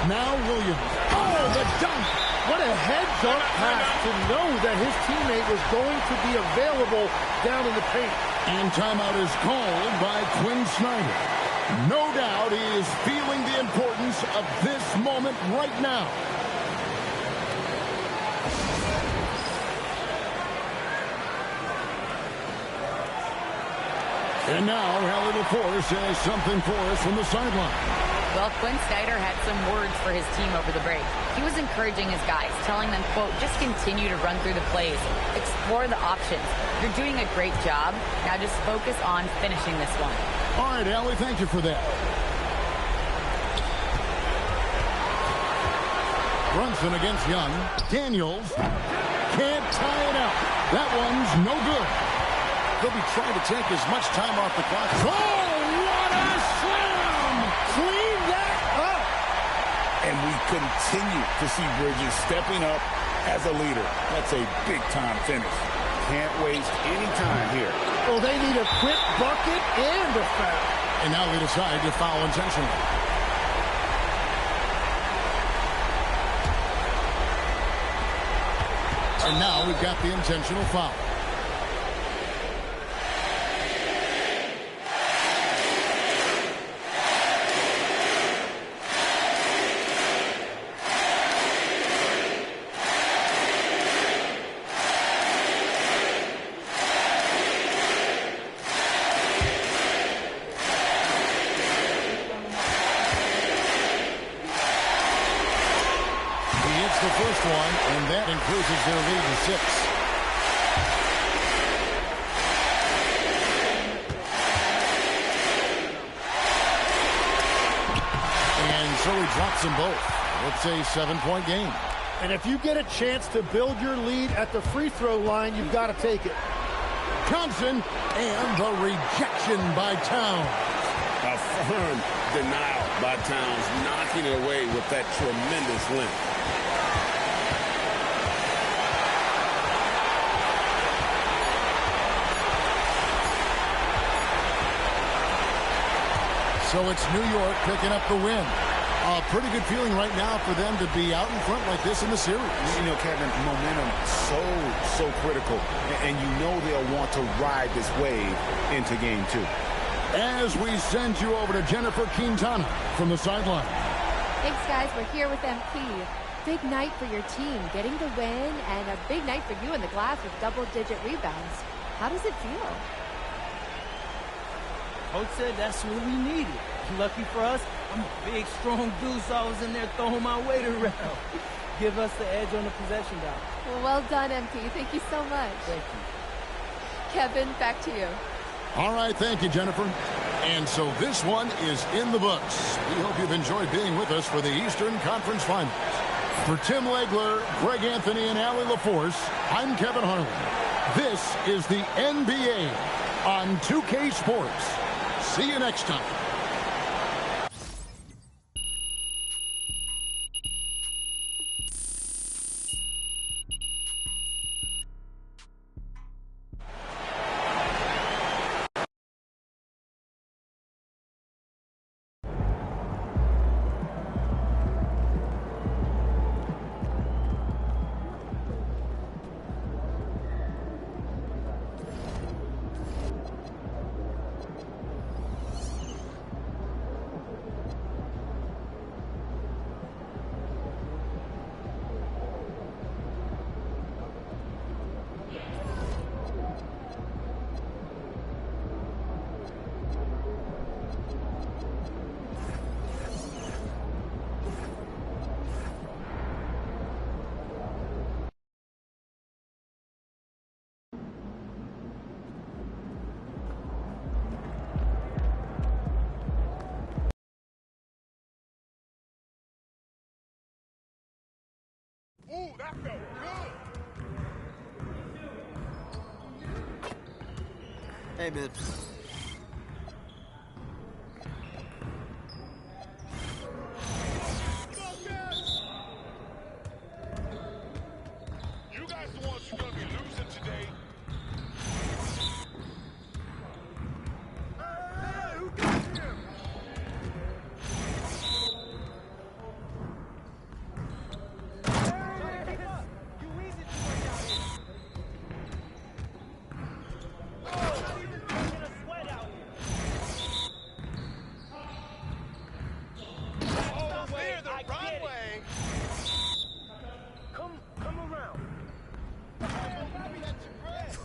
Now Williams. Oh, the dunk! What a heads-up pass to know that his teammate was going to be available down in the paint. And timeout is called by Quinn Snyder. No doubt he is feeling the importance of this moment right now. And now, Allie LaForce has something for us from the sideline. Well, Quinn Snyder had some words for his team over the break. He was encouraging his guys, telling them, quote, just continue to run through the plays, explore the options. You're doing a great job. Now just focus on finishing this one. All right, Allie, thank you for that. Brunson against Young. Daniels can't tie it out. That one's no good. He'll be trying to take as much time off the clock. Oh, what a slam! Clean that up! And we continue to see Bridges stepping up as a leader. That's a big-time finish. Can't waste any time here. Well, they need a quick bucket and a foul. And now they decide to foul intentionally. And now we've got the intentional foul. The first one, and that increases their lead to 6. And so he drops them both. It's a 7-point game. And if you get a chance to build your lead at the free throw line, you've got to take it. Thompson, and the rejection by Towns. A firm denial by Towns, knocking it away with that tremendous length. So it's New York picking up the win. A pretty good feeling right now for them to be out in front like this in the series. You know, Kevin, momentum so critical. And you know they'll want to ride this wave into game 2. As we send you over to Jennifer Quintana from the sideline. Thanks, guys. We're here with MP. Big night for your team, getting the win, and a big night for you in the glass with double-digit rebounds. How does it feel? Coach said that's what we needed. Lucky for us, I'm a big, strong dude, so I was in there throwing my weight around. Give us the edge on the possession down. Well done, MP. Thank you so much. Thank you. Kevin, back to you. All right, thank you, Jennifer. And so this one is in the books. We hope you've enjoyed being with us for the Eastern Conference Finals. For Tim Legler, Greg Anthony, and Allie LaForce, I'm Kevin Harlan. This is the NBA on 2K Sports. See you next time. Ooh, that felt good. Hey, man. You guys the ones who are going to be losing today.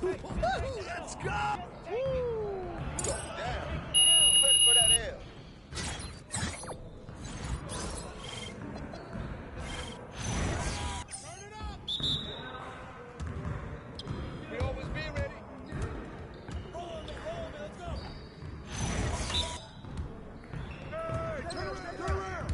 Let's go! Damn. You ready for that L? We always be ready. Roll me, let's go. Hey, turn around.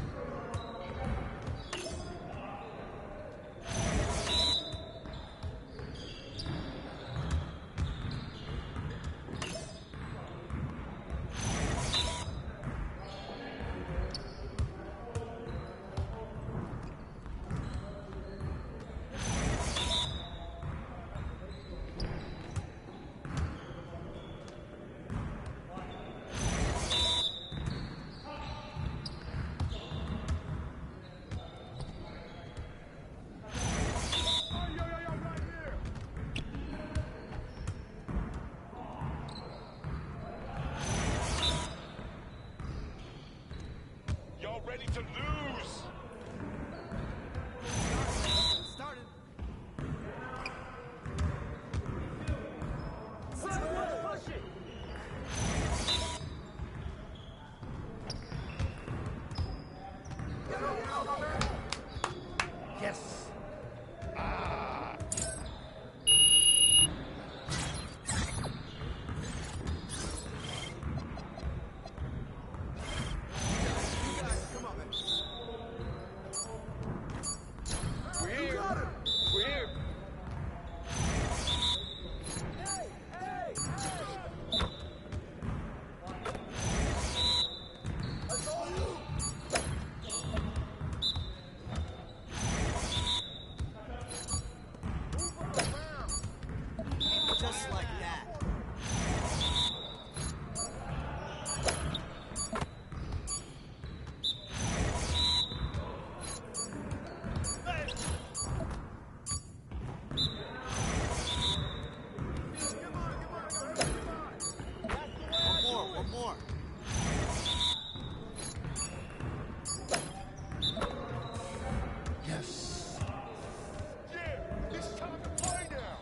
Ready to lose. Started. Push it. Yes. Just like that. One more. Yes. Yeah, it's time to play now.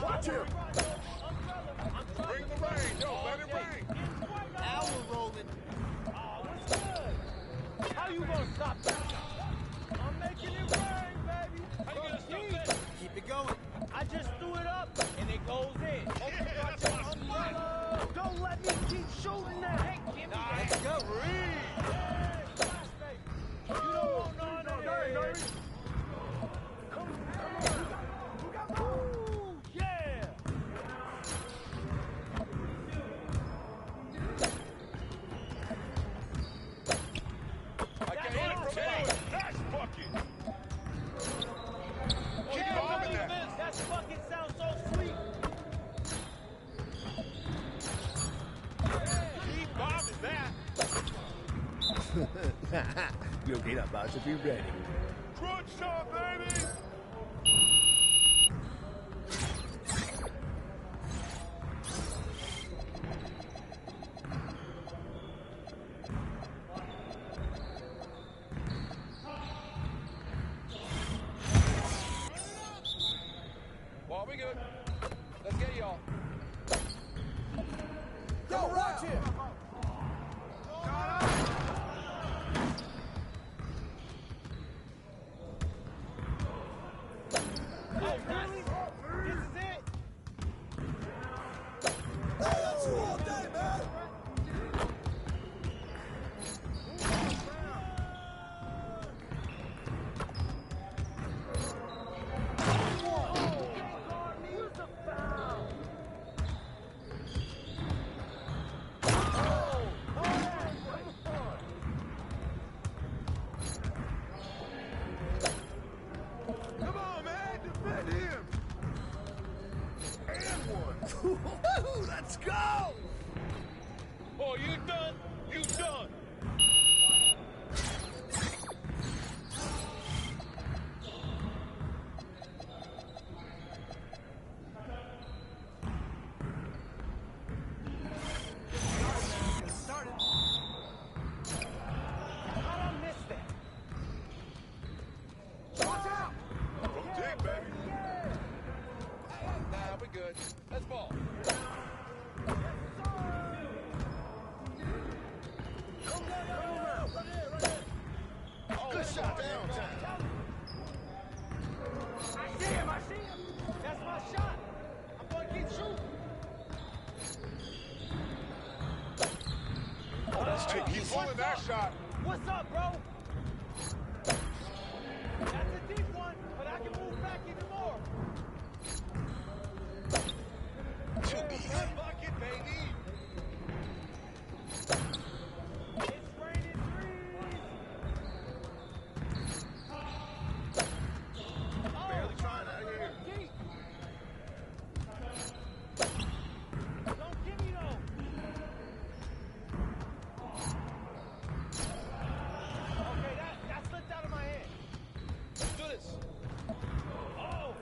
Watch him! Bring the rain, let it rain! Now we're rolling. Oh, what's good? How you gonna stop that? I'm making it rain, baby! How you gonna stop that? Keep it going. I just threw it up, and it goes in. Yeah, that's my umbrella! Don't let me keep shooting that! Hey, give me that! Let's go! Hey, flash, baby! You don't want none of that! Come on! You got more! Yeah! I got it from there. That's bucket. Keep bombing that. That bucket sounds so sweet. Keep bombing that. You'll get about to be ready. Crunch time, baby. Well, we good. Let's get y'all. Yo, watch him! Oh, really? This is it? Hey, that's you all day, man! Let's go! Oh, you done? You done? Let's ball. Good shot downtown. I see him. That's my shot. I'm going to keep shooting. Oh, that's too easy. He's pulling that shot. What's up, bro? That's a deep one, but I can move back even more. Too easy. Bucket, baby. It's raining threes. Barely trying out here. Deep. Don't give me those. Okay, that slipped out of my hand. Let's do this. Oh!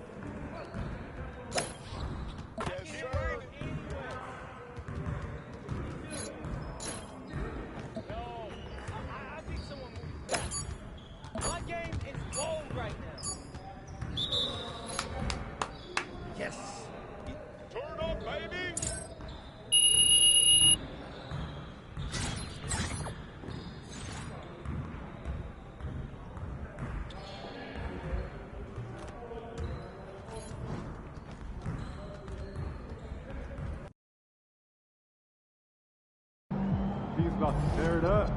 Yes, sir. No, I think someone moved back. My game is gold right now. Yes. Turn up, baby. He's about to tear it up.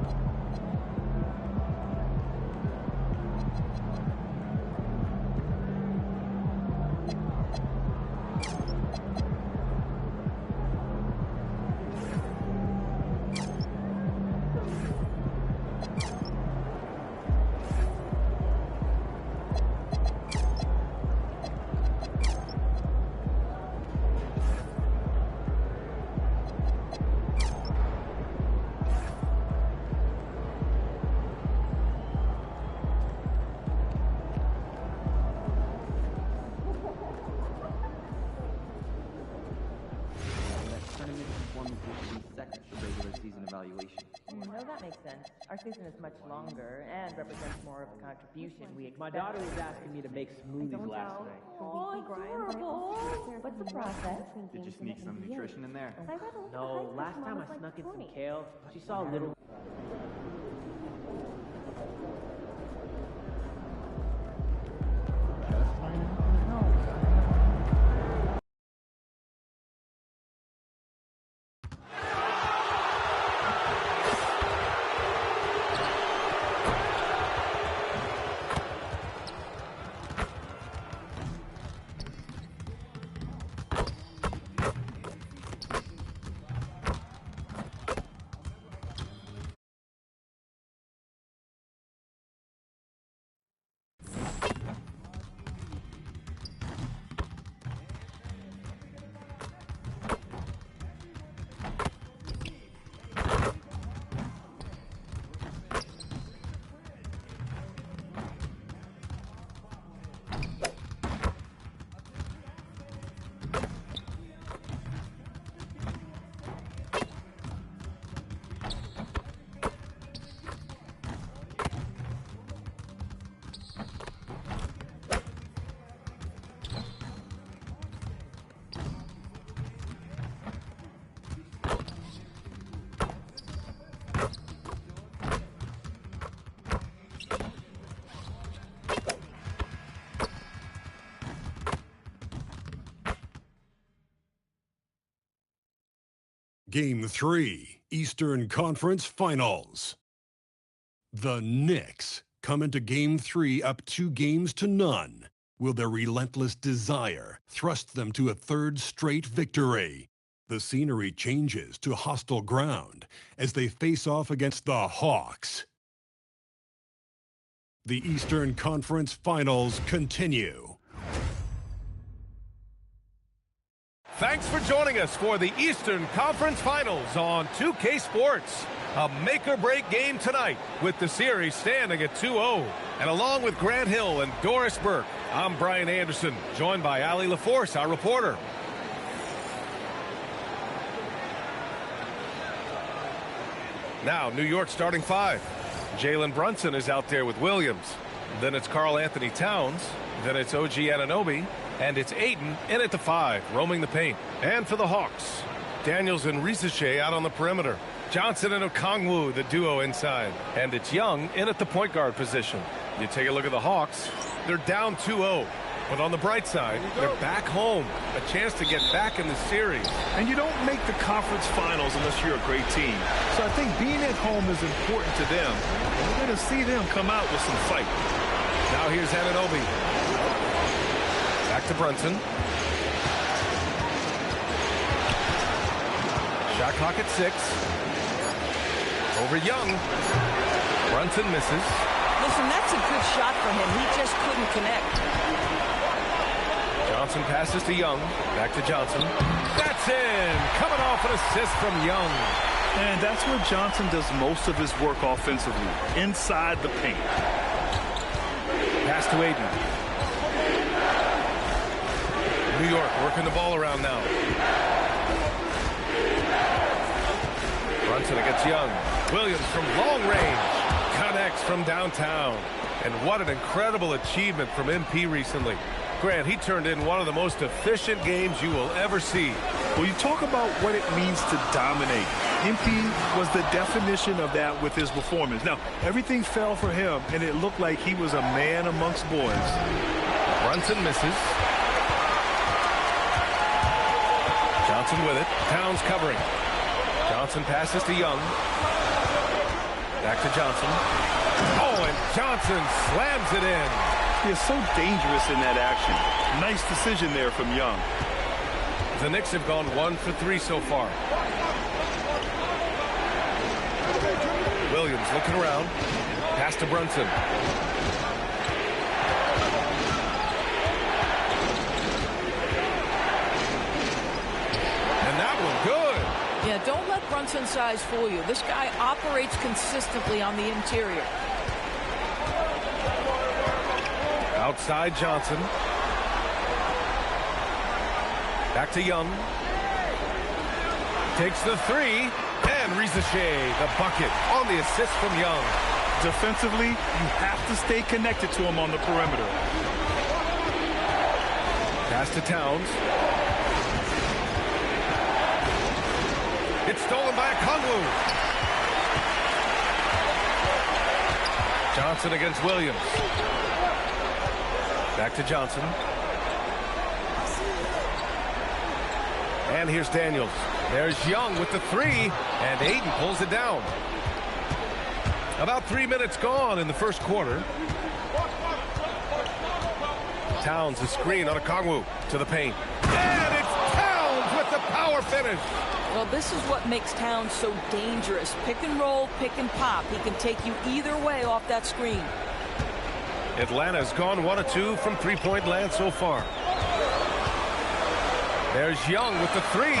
No, that makes sense. Our season is much longer and represents more of a contribution we expect. My daughter was asking me to make smoothies last night. Oh, adorable. What's the process? Did you sneak some nutrition in there? I read a little No, hype last for time Mama's I snuck in some point. kale, she saw a little... Game 3, Eastern Conference Finals. The Knicks come into Game 3 up 2-0. Will their relentless desire thrust them to a third straight victory? The scenery changes to hostile ground as they face off against the Hawks. The Eastern Conference Finals continue. Thanks for joining us for the Eastern Conference Finals on 2K Sports. A make-or-break game tonight with the series standing at 2-0. And along with Grant Hill and Doris Burke, I'm Brian Anderson, joined by Ali LaForce, our reporter. Now, New York starting five. Jalen Brunson is out there with Williams. Then it's Karl Anthony Towns. Then it's OG Anunoby. And it's Aiden in at the 5, roaming the paint. And for the Hawks, Daniels and Risache out on the perimeter. Johnson and Okongwu, the duo inside. And it's Young in at the point guard position. You take a look at the Hawks. They're down 2-0. But on the bright side, they're back home. A chance to get back in the series. And you don't make the conference finals unless you're a great team. So I think being at home is important to them. And we're going to see them come out with some fight. Now here's Anunoby. Back to Brunson. Shot clock at 6. Over Young. Brunson misses. Listen, that's a good shot for him. He just couldn't connect. Johnson passes to Young. Back to Johnson. That's in! Coming off an assist from Young. And that's where Johnson does most of his work offensively, inside the paint. Pass to Aiden. New York working the ball around now. Brunson against Young. Williams from long range. Connects from downtown. And what an incredible achievement from MP recently. Grant, he turned in one of the most efficient games you will ever see. Well, you talk about what it means to dominate. MP was the definition of that with his performance. Now, everything fell for him, and it looked like he was a man amongst boys. Brunson misses. Johnson with it. Towns covering. Johnson passes to Young. Back to Johnson. Oh, and Johnson slams it in. He is so dangerous in that action. Nice decision there from Young. The Knicks have gone 1 for 3 so far. Williams looking around. Pass to Brunson. And that one good. Yeah, don't let Brunson's size fool you. This guy operates consistently on the interior. Outside Johnson. Back to Young. Takes the 3. And Risache, the bucket on the assist from Young. Defensively, you have to stay connected to him on the perimeter. Pass to Towns. It's stolen by Okongwu. Johnson against Williams. Back to Johnson. And here's Daniels. There's Young with the 3. And Aiden pulls it down. About 3 minutes gone in the first quarter. Towns a screen on Okongwu to the paint. And it's Towns with the power finish. Well, this is what makes Towns so dangerous. Pick and roll, pick and pop. He can take you either way off that screen. Atlanta's gone 1 of 2 from three-point land so far. There's Young with the 3.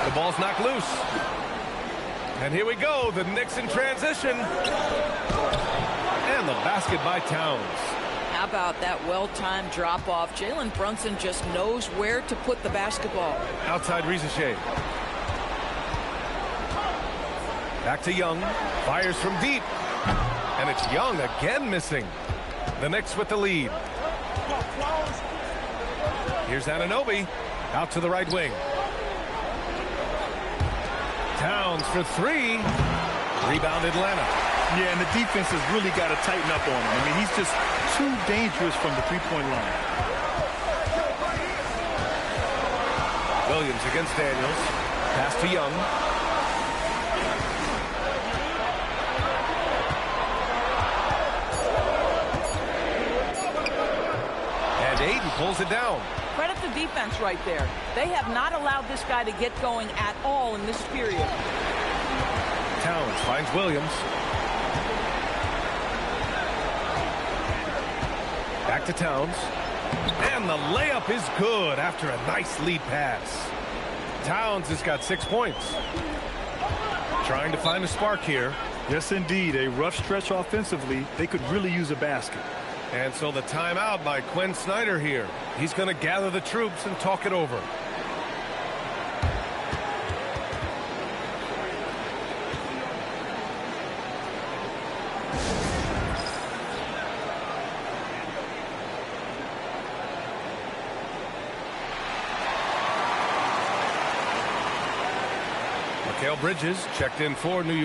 The ball's knocked loose. And here we go, the Knicks in transition. And the basket by Towns. How about that well-timed drop-off? Jalen Brunson just knows where to put the basketball. Outside Risache. Back to Young. Fires from deep. And it's Young again missing. The Knicks with the lead. Here's Anunoby. Out to the right wing. Towns for 3. Rebound Atlanta. Yeah, and the defense has really got to tighten up on him. I mean, he's just too dangerous from the three-point line. Williams against Daniels. Pass to Young. And Aiden pulls it down. Credit the defense right there. They have not allowed this guy to get going at all in this period. Towns finds Williams. Back to Towns. And the layup is good after a nice lead pass. Towns has got 6 points. Trying to find a spark here. Yes, indeed. A rough stretch offensively. They could really use a basket. And so the timeout by Quinn Snyder here. He's going to gather the troops and talk it over. Mikal Bridges checked in for New York.